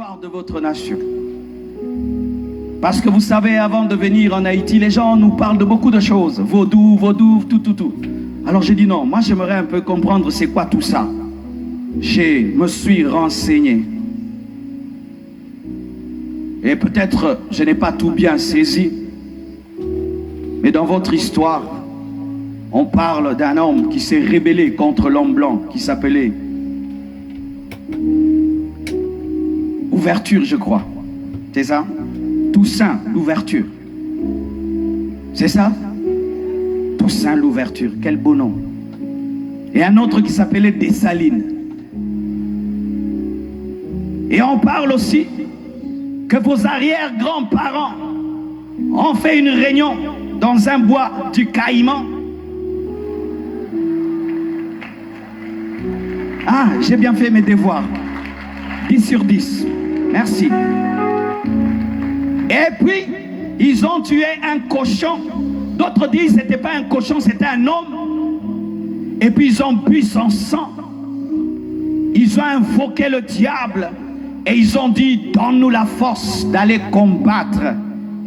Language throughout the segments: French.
l'histoire de votre nation. Parce que vous savez, avant de venir en Haïti, les gens nous parlent de beaucoup de choses. Vaudou, vaudou, tout. Alors j'ai dit non, moi j'aimerais un peu comprendre c'est quoi tout ça. Je me suis renseigné. Et peut-être je n'ai pas tout bien saisi. Mais dans votre histoire, on parle d'un homme qui s'est rébellé contre l'homme blanc, qui s'appelait Ouverture, je crois. C'est ça? Toussaint l'Ouverture. C'est ça? Toussaint l'Ouverture, quel beau nom. Et un autre qui s'appelait Dessalines. Et on parle aussi que vos arrière-grands-parents ont fait une réunion dans un bois du Caïman. Ah, j'ai bien fait mes devoirs. 10 sur 10. Merci. Et puis, ils ont tué un cochon. D'autres disent que ce n'était pas un cochon, c'était un homme. Et puis, ils ont bu son sang. Ils ont invoqué le diable. Et ils ont dit, donne-nous la force d'aller combattre.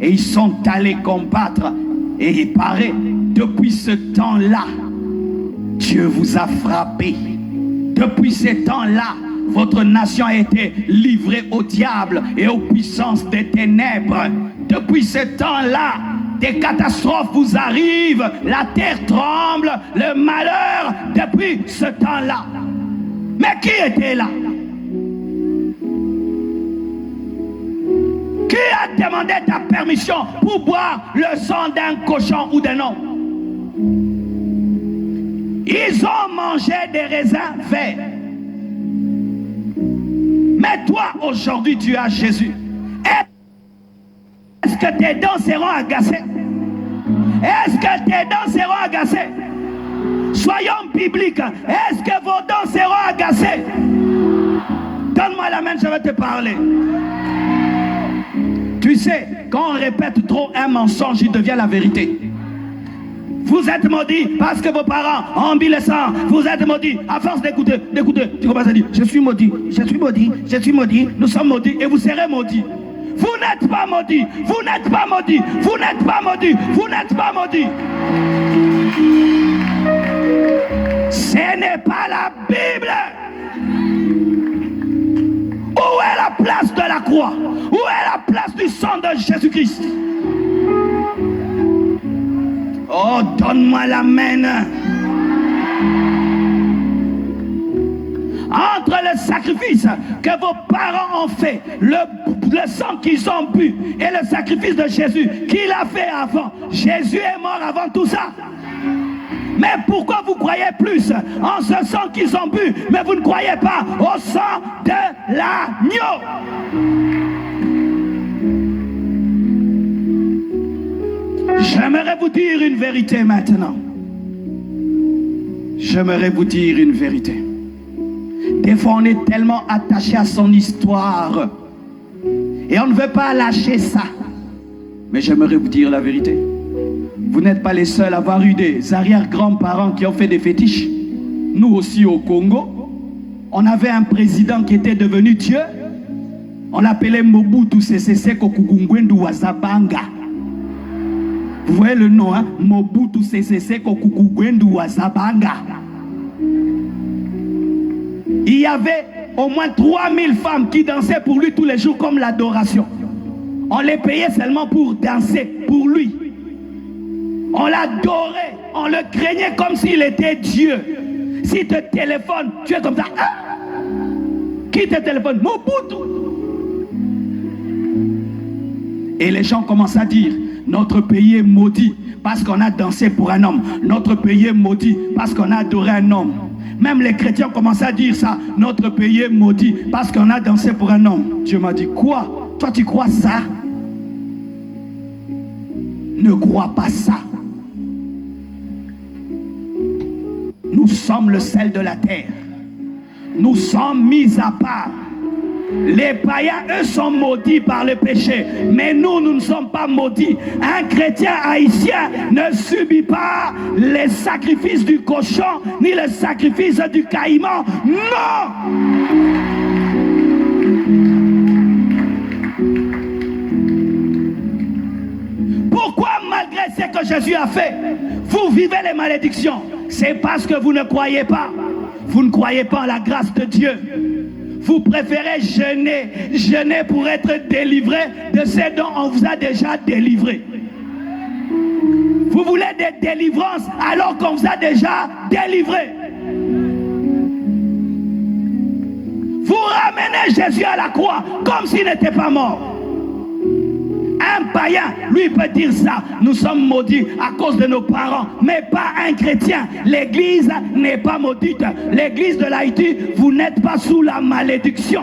Et ils sont allés combattre. Et il paraît, depuis ce temps-là, Dieu vous a frappé. Depuis ce temps-là, votre nation a été livrée au diable et aux puissances des ténèbres. Depuis ce temps-là, des catastrophes vous arrivent, la terre tremble, le malheur, depuis ce temps-là. Mais qui était là? Qui a demandé ta permission pour boire le sang d'un cochon ou d'un homme? Ils ont mangé des raisins verts. Mais toi, aujourd'hui, tu as Jésus. Est-ce que tes dents seront agacées? Est-ce que tes dents seront agacées? Soyons bibliques. Est-ce que vos dents seront agacées? Donne-moi la main, je vais te parler. Tu sais, quand on répète trop un mensonge, il devient la vérité. Vous êtes maudits parce que vos parents ont mis le sang. Vous êtes maudits. À force d'écouter, tu commences à dire, je suis maudit, je suis maudit, je suis maudit, nous sommes maudits et vous serez maudits. Vous n'êtes pas maudits, vous n'êtes pas maudits, vous n'êtes pas maudits, vous n'êtes pas maudits. Ce n'est pas la Bible. Où est la place de la croix? Où est la place du sang de Jésus-Christ? Oh, donne-moi la main. Entre le sacrifice que vos parents ont fait, le sang qu'ils ont bu et le sacrifice de Jésus qu'il a fait avant, Jésus est mort avant tout ça. Mais pourquoi vous croyez plus en ce sang qu'ils ont bu, mais vous ne croyez pas au sang de l'agneau? J'aimerais vous dire une vérité maintenant. J'aimerais vous dire une vérité. Des fois, on est tellement attaché à son histoire et on ne veut pas lâcher ça. Mais j'aimerais vous dire la vérité. Vous n'êtes pas les seuls à avoir eu des arrière-grands-parents qui ont fait des fétiches. Nous aussi au Congo, on avait un président qui était devenu Dieu. On l'appelait Mobutu Sese Seko Kukungwendu Wazabanga. Vous voyez le nom, hein? Mobutu Sese Seko Kukungwendu Wazabanga. Il y avait au moins 3000 femmes qui dansaient pour lui tous les jours comme l'adoration. On les payait seulement pour danser pour lui. On l'adorait, on le craignait comme s'il était Dieu. S'il te téléphone, tu es comme ça. Ah! Qui te téléphone? Mobutu. Et les gens commencent à dire, notre pays est maudit parce qu'on a dansé pour un homme. Notre pays est maudit parce qu'on a adoré un homme. Même les chrétiens commencent à dire ça. Notre pays est maudit parce qu'on a dansé pour un homme. Dieu m'a dit, quoi? Toi tu crois ça? Ne crois pas ça. Nous sommes le sel de la terre. Nous sommes mis à part. Les païens, eux, sont maudits par le péché. Mais nous, nous ne sommes pas maudits. Un chrétien haïtien ne subit pas les sacrifices du cochon, ni le sacrifice du caïman. Non! que Jésus a fait, vous vivez les malédictions. C'est parce que vous ne croyez pas. Vous ne croyez pas en la grâce de Dieu. Vous préférez jeûner pour être délivré de ce dont on vous a déjà délivré. Vous voulez des délivrances alors qu'on vous a déjà délivré. Vous ramenez Jésus à la croix comme s'il n'était pas mort. Un païen, lui, peut dire ça. Nous sommes maudits à cause de nos parents, mais pas un chrétien. L'église n'est pas maudite. L'église de l'Haïti, vous n'êtes pas sous la malédiction.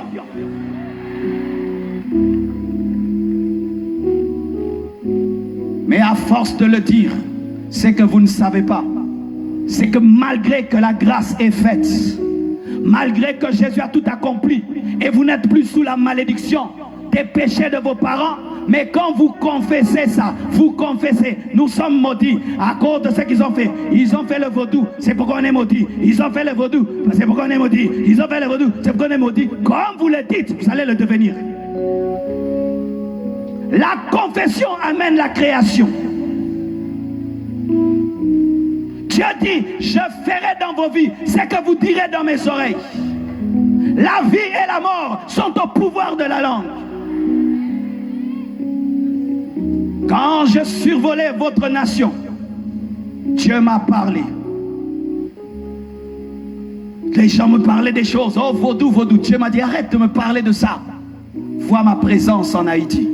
Mais à force de le dire, c'est que vous ne savez pas. C'est que malgré que la grâce est faite, malgré que Jésus a tout accompli, et vous n'êtes plus sous la malédiction des péchés de vos parents, mais quand vous confessez ça, vous confessez, nous sommes maudits à cause de ce qu'ils ont fait. Ils ont fait le vaudou, c'est pourquoi on est maudit. Ils ont fait le vaudou, c'est pourquoi on est maudit. Ils ont fait le vaudou, c'est pourquoi on est maudit. Comme vous le dites, vous allez le devenir. La confession amène la création. Dieu dit, je ferai dans vos vies ce que vous direz dans mes oreilles. La vie et la mort sont au pouvoir de la langue. Quand je survolais votre nation, Dieu m'a parlé. Les gens me parlaient des choses. Oh, vaudou, vaudou. Dieu m'a dit, arrête de me parler de ça. Vois ma présence en Haïti.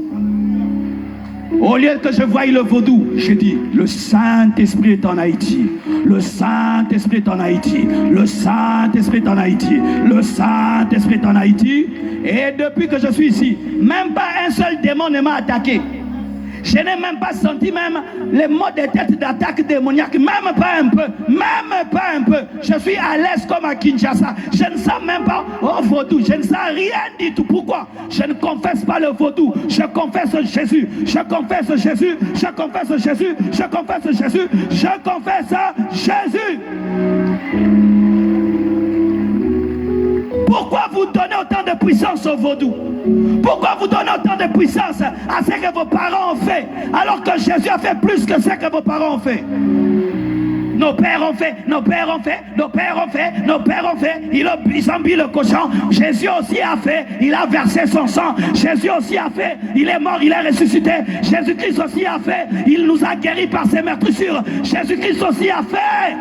Au lieu que je voie le vaudou, j'ai dit, le Saint-Esprit est en Haïti. Le Saint-Esprit est en Haïti. Le Saint-Esprit est en Haïti. Le Saint-Esprit est en Haïti. Et depuis que je suis ici, même pas un seul démon ne m'a attaqué. Je n'ai même pas senti même les mots de tête d'attaque démoniaque, même pas un peu, même pas un peu. Je suis à l'aise comme à Kinshasa. Je ne sens même pas, oh vaudou, je ne sens rien du tout. Pourquoi? Je ne confesse pas le vaudou, je confesse Jésus, je confesse Jésus, je confesse Jésus, je confesse Jésus, je confesse Jésus. Pourquoi vous donnez autant de puissance au vaudou? Pourquoi vous donnez autant de puissance à ce que vos parents ont fait, alors que Jésus a fait plus que ce que vos parents ont fait? Nos pères ont fait, nos pères ont fait, nos pères ont fait, nos pères ont fait. Ils ont mis le cochon. Jésus aussi a fait, il a versé son sang. Jésus aussi a fait, il est mort, il est ressuscité. Jésus-Christ aussi a fait, il nous a guéris par ses meurtrissures. Jésus-Christ aussi a fait.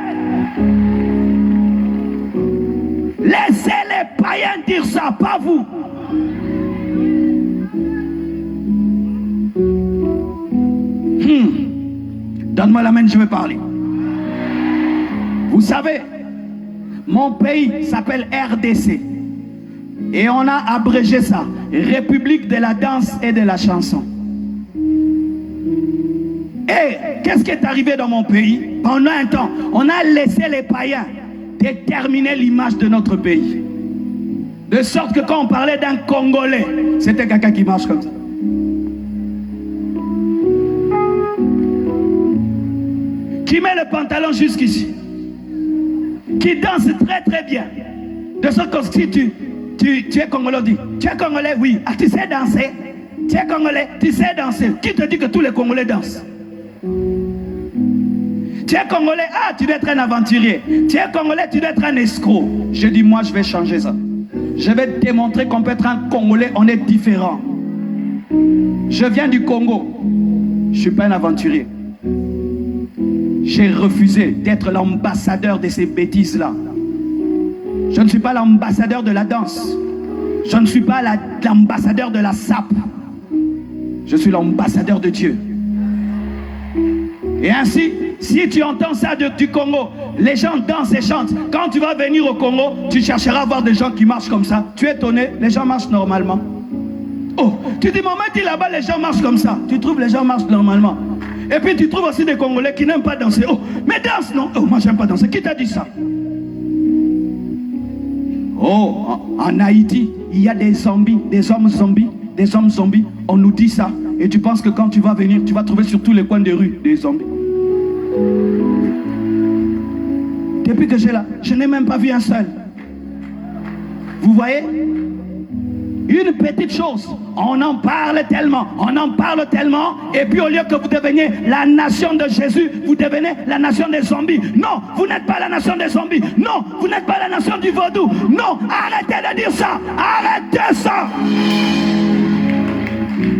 Laissez les païens dire ça, pas vous. Donne-moi la main, je vais parler. Vous savez, mon pays s'appelle RDC. Et on a abrégé ça. République de la danse et de la chanson. Et qu'est-ce qui est arrivé dans mon pays? Pendant un temps, on a laissé les païens déterminer l'image de notre pays. De sorte que quand on parlait d'un Congolais, c'était quelqu'un qui marche comme ça. Qui met le pantalon jusqu'ici. Qui danse très très bien. De sorte que si tu es Congolais, dis, tu es Congolais, oui. Ah, tu sais danser. Tu es Congolais, tu sais danser. Qui te dit que tous les Congolais dansent? Tu es Congolais, ah, tu dois être un aventurier. Tu es Congolais, tu dois être un escroc. Je dis, moi, je vais changer ça. Je vais te démontrer qu'on peut être un Congolais, on est différent. Je viens du Congo. Je ne suis pas un aventurier. J'ai refusé d'être l'ambassadeur de ces bêtises-là. Je ne suis pas l'ambassadeur de la danse. Je ne suis pas l'ambassadeur de la sape. Je suis l'ambassadeur de Dieu. Et ainsi, si tu entends ça du Congo, les gens dansent et chantent. Quand tu vas venir au Congo, tu chercheras à voir des gens qui marchent comme ça. Tu es étonné, les gens marchent normalement. Oh, tu dis, maman, dis là-bas, les gens marchent comme ça. Tu trouves les gens marchent normalement. Et puis tu trouves aussi des Congolais qui n'aiment pas danser. Oh, mais danse, non. Oh, moi, j'aime pas danser. Qui t'a dit ça? Oh, en Haïti, il y a des zombies, des hommes zombies, des hommes zombies. On nous dit ça. Et tu penses que quand tu vas venir, tu vas trouver sur tous les coins des rues des zombies. Depuis que j'ai là, je n'ai même pas vu un seul. Vous voyez? Une petite chose, on en parle tellement, et puis au lieu que vous deveniez la nation de Jésus, vous devenez la nation des zombies. Non, vous n'êtes pas la nation des zombies. Non, vous n'êtes pas la nation du vaudou. Non, arrêtez de dire ça. Arrêtez ça.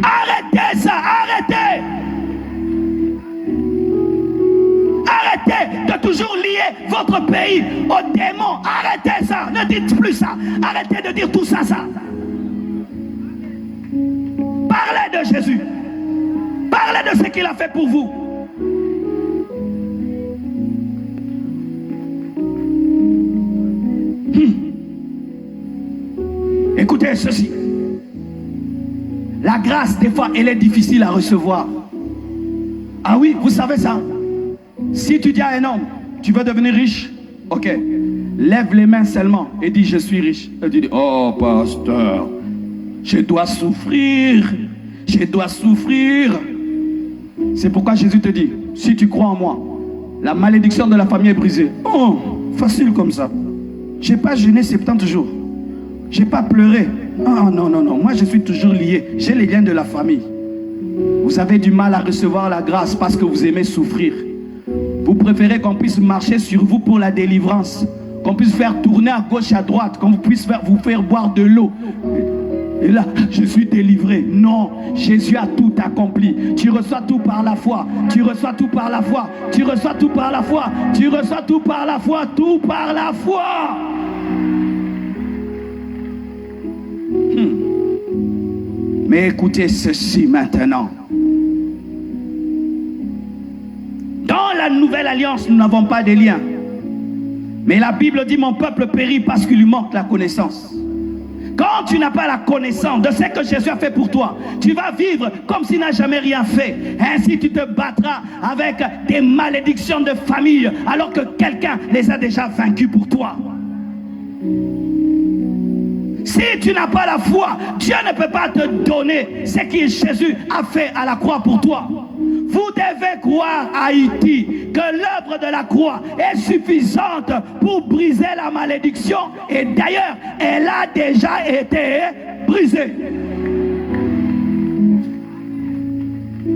Arrêtez ça, arrêtez. Arrêtez de toujours lier votre pays aux démons. Arrêtez ça, ne dites plus ça. Arrêtez de dire tout ça. Parlez de Jésus. Parlez de ce qu'il a fait pour vous. Écoutez ceci. La grâce, des fois, elle est difficile à recevoir. Ah oui, vous savez ça. Si tu dis à un homme, tu veux devenir riche, ok, lève les mains seulement et dis je suis riche. Et tu dis, oh pasteur, je dois souffrir. C'est pourquoi Jésus te dit, si tu crois en moi, la malédiction de la famille est brisée. Oh, facile comme ça. J'ai pas jeûné 70 jours. J'ai pas pleuré. Oh non, moi je suis toujours lié. J'ai les liens de la famille. Vous avez du mal à recevoir la grâce parce que vous aimez souffrir. Vous préférez qu'on puisse marcher sur vous pour la délivrance, qu'on puisse faire tourner à gauche à droite, qu'on puisse vous faire boire de l'eau. Et là, je suis délivré. Non, Jésus a tout accompli. Tu reçois tout par la foi. Tu reçois tout par la foi. Tu reçois tout par la foi. Tu reçois tout par la foi. Tout par la foi. Mais écoutez ceci maintenant. Dans la nouvelle alliance, nous n'avons pas de liens. Mais la Bible dit, mon peuple périt parce qu'il lui manque la connaissance. Quand tu n'as pas la connaissance de ce que Jésus a fait pour toi, tu vas vivre comme s'il n'a jamais rien fait. Ainsi tu te battras avec des malédictions de famille alors que quelqu'un les a déjà vaincus pour toi. Si tu n'as pas la foi, Dieu ne peut pas te donner ce que Jésus a fait à la croix pour toi. Vous devez croire, Haïti, que l'œuvre de la croix est suffisante pour briser la malédiction. Et d'ailleurs, elle a déjà été brisée.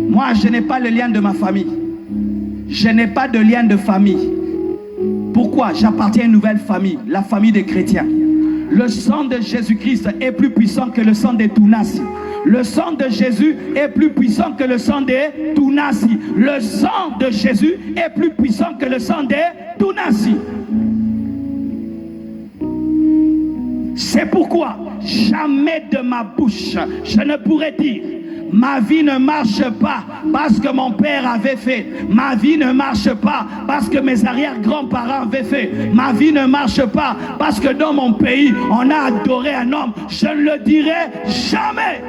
Moi, je n'ai pas le lien de ma famille. Je n'ai pas de lien de famille. Pourquoi? J'appartiens à une nouvelle famille, la famille des chrétiens. Le sang de Jésus-Christ est plus puissant que le sang des Tounassi. Le sang de Jésus est plus puissant que le sang des Tounassi. Le sang de Jésus est plus puissant que le sang des Tounassi. C'est pourquoi jamais de ma bouche je ne pourrais dire ma vie ne marche pas parce que mon père avait fait. Ma vie ne marche pas parce que mes arrière-grands-parents avaient fait. Ma vie ne marche pas parce que dans mon pays, on a adoré un homme. Je ne le dirai jamais.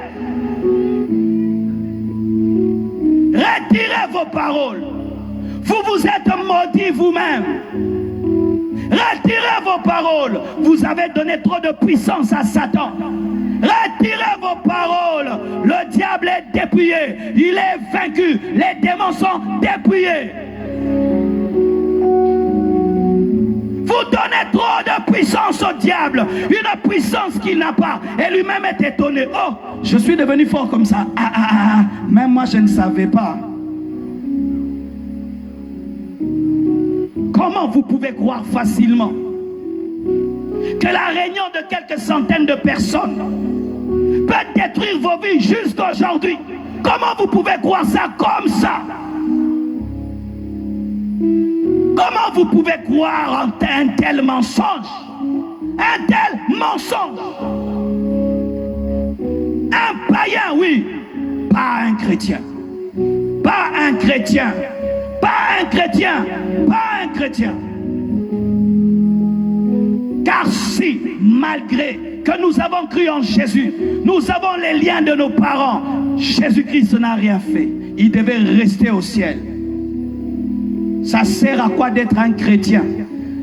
Retirez vos paroles. Vous vous êtes maudits vous-même. Retirez vos paroles. Vous avez donné trop de puissance à Satan. Retirez vos paroles. Le diable est dépouillé. Il est vaincu. Les démons sont dépouillés. Vous donnez trop de puissance au diable. Une puissance qu'il n'a pas. Et lui-même est étonné. Oh, je suis devenu fort comme ça. Même moi, je ne savais pas. Comment vous pouvez croire facilement que la réunion de quelques centaines de personnes peut détruire vos vies jusqu'à aujourd'hui? Comment vous pouvez croire ça comme ça? Comment vous pouvez croire en un tel mensonge? Un tel mensonge. Un païen, oui. Pas un chrétien. Pas un chrétien. Pas un chrétien. Pas un chrétien. Car si, malgré que nous avons cru en Jésus, nous avons les liens de nos parents, Jésus-Christ n'a rien fait. Il devait rester au ciel. Ça sert à quoi d'être un chrétien?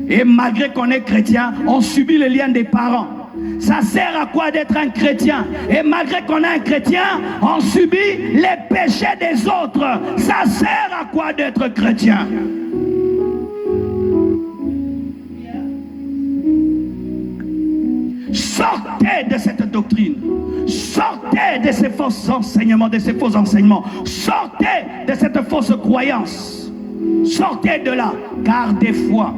Et malgré qu'on est chrétien, on subit les liens des parents. Ça sert à quoi d'être un chrétien? Et malgré qu'on est un chrétien, on subit les péchés des autres. Ça sert à quoi d'être chrétien? Sortez de cette doctrine. Sortez de ces faux enseignements, de ces faux enseignements. Sortez de cette fausse croyance. Sortez de là. Car des fois,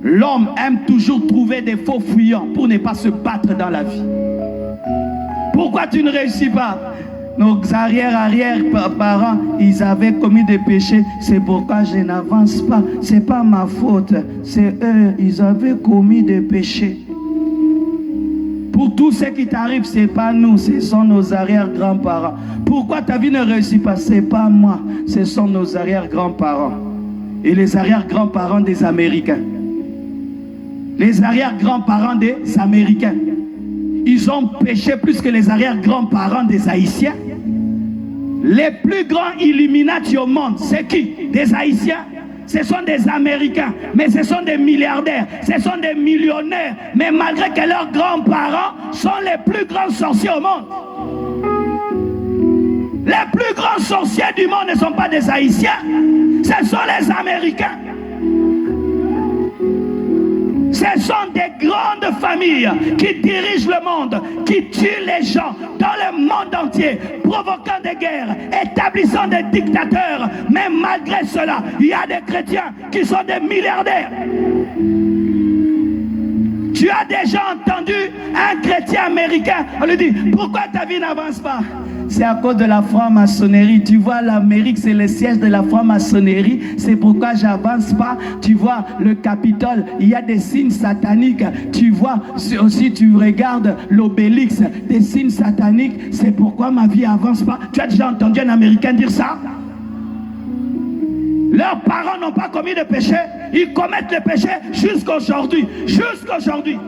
l'homme aime toujours trouver des faux fuyants pour ne pas se battre dans la vie. Pourquoi tu ne réussis pas? Nos arrière-parents, ils avaient commis des péchés. C'est pourquoi je n'avance pas. C'est pas ma faute. C'est eux, ils avaient commis des péchés. Pour tout ce qui t'arrive, c'est pas nous, ce sont nos arrière-grands-parents. Pourquoi ta vie ne réussit pas? C'est pas moi, ce sont nos arrière-grands-parents. Et les arrière-grands-parents des Américains. Les arrière-grands-parents des Américains. Ils ont péché plus que les arrière-grands-parents des Haïtiens. Les plus grands Illuminati au monde, c'est qui? Des Haïtiens. Ce sont des Américains, mais ce sont des milliardaires, ce sont des millionnaires. Mais malgré que leurs grands-parents sont les plus grands sorciers au monde. Les plus grands sorciers du monde ne sont pas des Haïtiens, ce sont les Américains. Ce sont des grandes familles qui dirigent le monde, qui tuent les gens dans le monde entier, provoquant des guerres, établissant des dictateurs. Mais malgré cela, il y a des chrétiens qui sont des milliardaires. Tu as déjà entendu un chrétien américain, on lui dit, pourquoi ta vie n'avance pas? C'est à cause de la franc-maçonnerie. Tu vois, l'Amérique, c'est le siège de la franc-maçonnerie. C'est pourquoi j'avance pas. Tu vois, le Capitole, il y a des signes sataniques. Tu vois, aussi, tu regardes l'Obélix, des signes sataniques. C'est pourquoi ma vie avance pas. Tu as déjà entendu un Américain dire ça? Leurs parents n'ont pas commis de péché. Ils commettent le péché jusqu'aujourd'hui. Jusqu'aujourd'hui.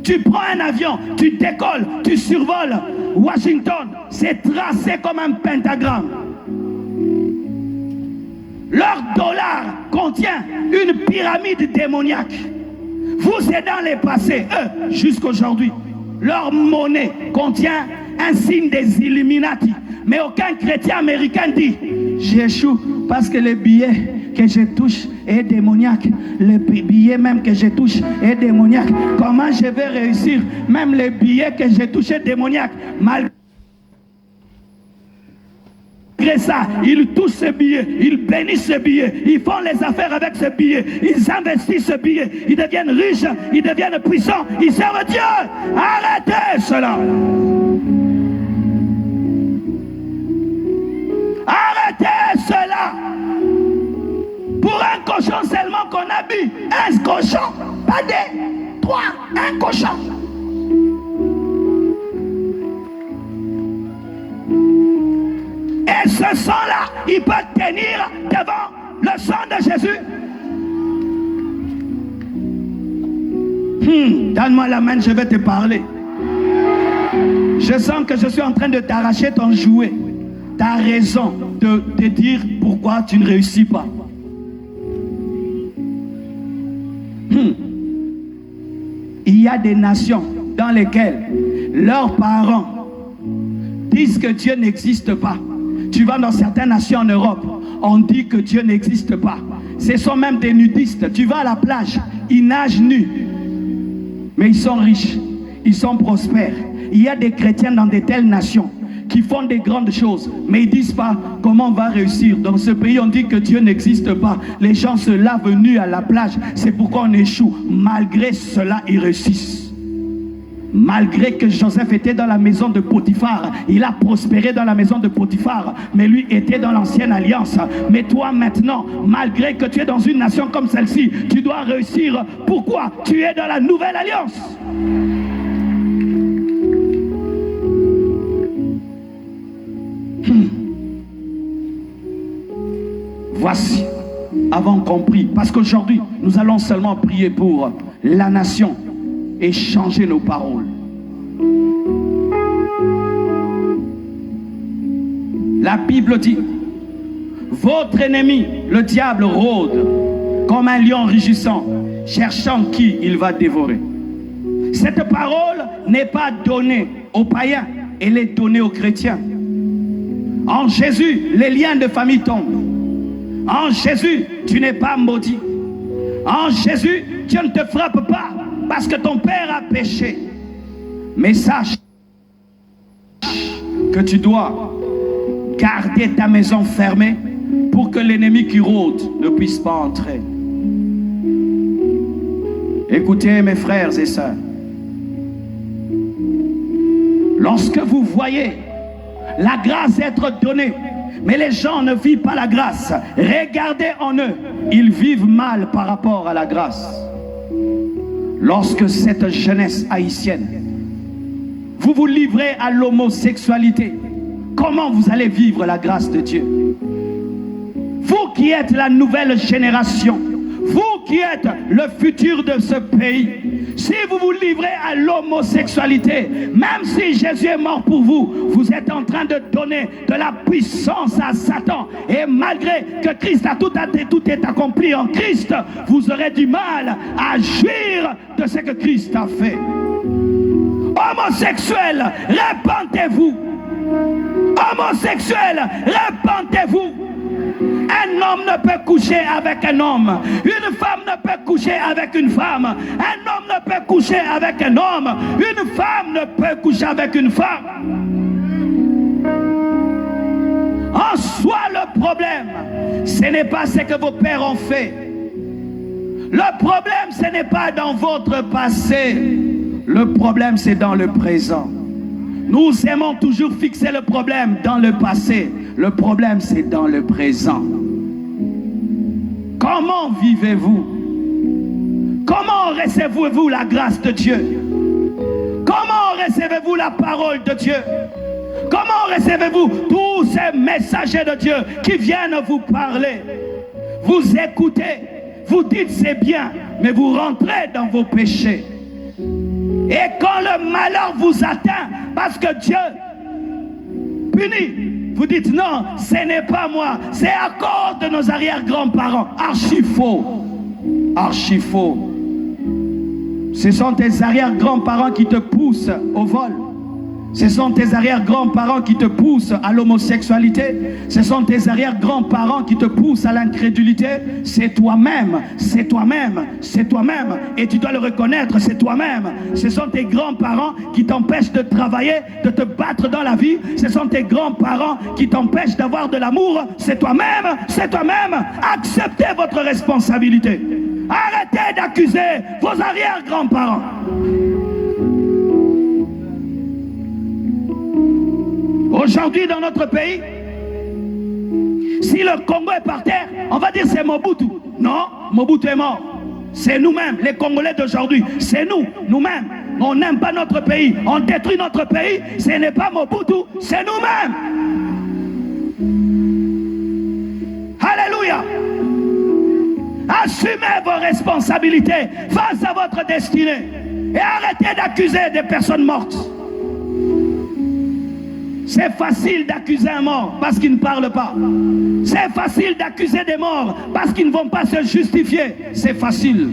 Tu prends un avion, tu décolles, tu survoles Washington, c'est tracé comme un pentagramme. Leur dollar contient une pyramide démoniaque. Vous êtes dans les passés, eux, jusqu'aujourd'hui. Leur monnaie contient un signe des Illuminati. Mais aucun chrétien américain dit, j'échoue parce que les billets que je touche est démoniaque. Le billet même que je touche est démoniaque. Comment je vais réussir? Même les billets que je touche est démoniaque. Malgré ça, ils touchent ce billet, ils bénissent ce billet, ils font les affaires avec ce billet, ils investissent ce billet, ils deviennent riches, ils deviennent puissants, ils servent Dieu. Arrêtez cela. Arrêtez cela. Pour un cochon seulement qu'on a bu, un cochon, pas des trois, un cochon. Et ce sang-là, il peut tenir devant le sang de Jésus. Donne-moi la main, je vais te parler. Je sens que je suis en train de t'arracher ton jouet. Tu as raison de te dire pourquoi tu ne réussis pas. Il y a des nations dans lesquelles leurs parents disent que Dieu n'existe pas. Tu vas dans certaines nations en Europe, on dit que Dieu n'existe pas. Ce sont même des nudistes. Tu vas à la plage, ils nagent nus. Mais ils sont riches, ils sont prospères. Il y a des chrétiens dans de telles nations qui font des grandes choses, mais ils ne disent pas comment on va réussir. Dans ce pays, on dit que Dieu n'existe pas. Les gens se lavent nus à la plage. C'est pourquoi on échoue. Malgré cela, ils réussissent. Malgré que Joseph était dans la maison de Potiphar, il a prospéré dans la maison de Potiphar, mais lui était dans l'ancienne alliance. Mais toi maintenant, malgré que tu es dans une nation comme celle-ci, tu dois réussir. Pourquoi? Tu es dans la nouvelle alliance. Voici, avons compris, parce qu'aujourd'hui, nous allons seulement prier pour la nation et changer nos paroles. La Bible dit, votre ennemi, le diable, rôde comme un lion rugissant, cherchant qui il va dévorer. Cette parole n'est pas donnée aux païens, elle est donnée aux chrétiens. En Jésus, les liens de famille tombent. En Jésus, tu n'es pas maudit. En Jésus, Dieu ne te frappe pas parce que ton père a péché. Mais sache que tu dois garder ta maison fermée pour que l'ennemi qui rôde ne puisse pas entrer. Écoutez mes frères et sœurs, lorsque vous voyez la grâce être donnée, mais les gens ne vivent pas la grâce, regardez en eux, ils vivent mal par rapport à la grâce. Lorsque cette jeunesse haïtienne, vous vous livrez à l'homosexualité, comment vous allez vivre la grâce de Dieu? Vous qui êtes la nouvelle génération, vous qui êtes le futur de ce pays, si vous vous livrez à l'homosexualité, même si Jésus est mort pour vous, vous êtes en train de donner de la puissance à Satan. Et malgré que Christ a tout est accompli en Christ, vous aurez du mal à jouir de ce que Christ a fait. Homosexuels, répentez-vous. Homosexuels, répentez-vous. Un homme ne peut coucher avec un homme. Une femme ne peut coucher avec une femme. Un homme ne peut coucher avec un homme. Une femme ne peut coucher avec une femme. En soi, le problème, ce n'est pas ce que vos pères ont fait. Le problème, ce n'est pas dans votre passé. Le problème, c'est dans le présent. Nous aimons toujours fixer le problème dans le passé. Le problème, c'est dans le présent. Comment vivez-vous? Comment recevez-vous la grâce de Dieu? Comment recevez-vous la parole de Dieu? Comment recevez-vous tous ces messagers de Dieu qui viennent vous parler? Vous écoutez, vous dites c'est bien, mais vous rentrez dans vos péchés. Et quand le malheur vous atteint, parce que Dieu punit, vous dites non, ce n'est pas moi, c'est à cause de nos arrière-grands-parents. Archi faux. Archi faux. Ce sont tes arrière-grands-parents qui te poussent au vol. Ce sont tes arrière-grands-parents qui te poussent à l'homosexualité. Ce sont tes arrière-grands-parents qui te poussent à l'incrédulité. C'est toi-même, c'est toi-même, c'est toi-même. Et tu dois le reconnaître, c'est toi-même. Ce sont tes grands-parents qui t'empêchent de travailler, de te battre dans la vie. Ce sont tes grands-parents qui t'empêchent d'avoir de l'amour. C'est toi-même, c'est toi-même. Acceptez votre responsabilité. Arrêtez d'accuser vos arrière-grands-parents. Aujourd'hui, dans notre pays, si le Congo est par terre, on va dire c'est Mobutu. Non, Mobutu est mort. C'est nous-mêmes, les Congolais d'aujourd'hui. C'est nous, nous-mêmes. On n'aime pas notre pays. On détruit notre pays. Ce n'est pas Mobutu, c'est nous-mêmes. Alléluia. Assumez vos responsabilités face à votre destinée. Et arrêtez d'accuser des personnes mortes. C'est facile d'accuser un mort parce qu'il ne parle pas. C'est facile d'accuser des morts parce qu'ils ne vont pas se justifier. C'est facile.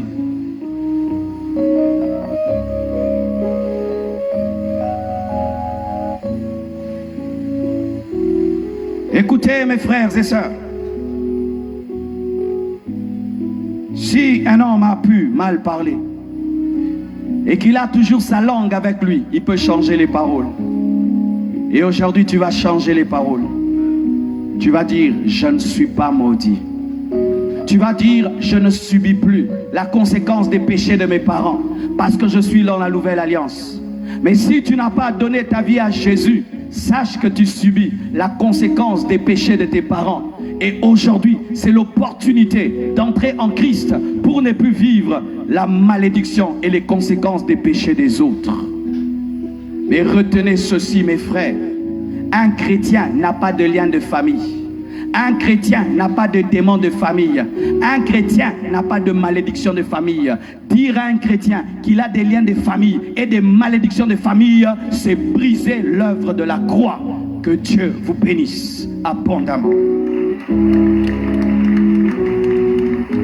Écoutez mes frères et sœurs. Si un homme a pu mal parler et qu'il a toujours sa langue avec lui, il peut changer les paroles. Et aujourd'hui, tu vas changer les paroles. Tu vas dire, je ne suis pas maudit. Tu vas dire, je ne subis plus la conséquence des péchés de mes parents parce que je suis dans la nouvelle alliance. Mais si tu n'as pas donné ta vie à Jésus, sache que tu subis la conséquence des péchés de tes parents. Et aujourd'hui, c'est l'opportunité d'entrer en Christ pour ne plus vivre la malédiction et les conséquences des péchés des autres. Mais retenez ceci, mes frères. Un chrétien n'a pas de lien de famille. Un chrétien n'a pas de démon de famille. Un chrétien n'a pas de malédiction de famille. Dire à un chrétien qu'il a des liens de famille et des malédictions de famille, c'est briser l'œuvre de la croix. Que Dieu vous bénisse abondamment.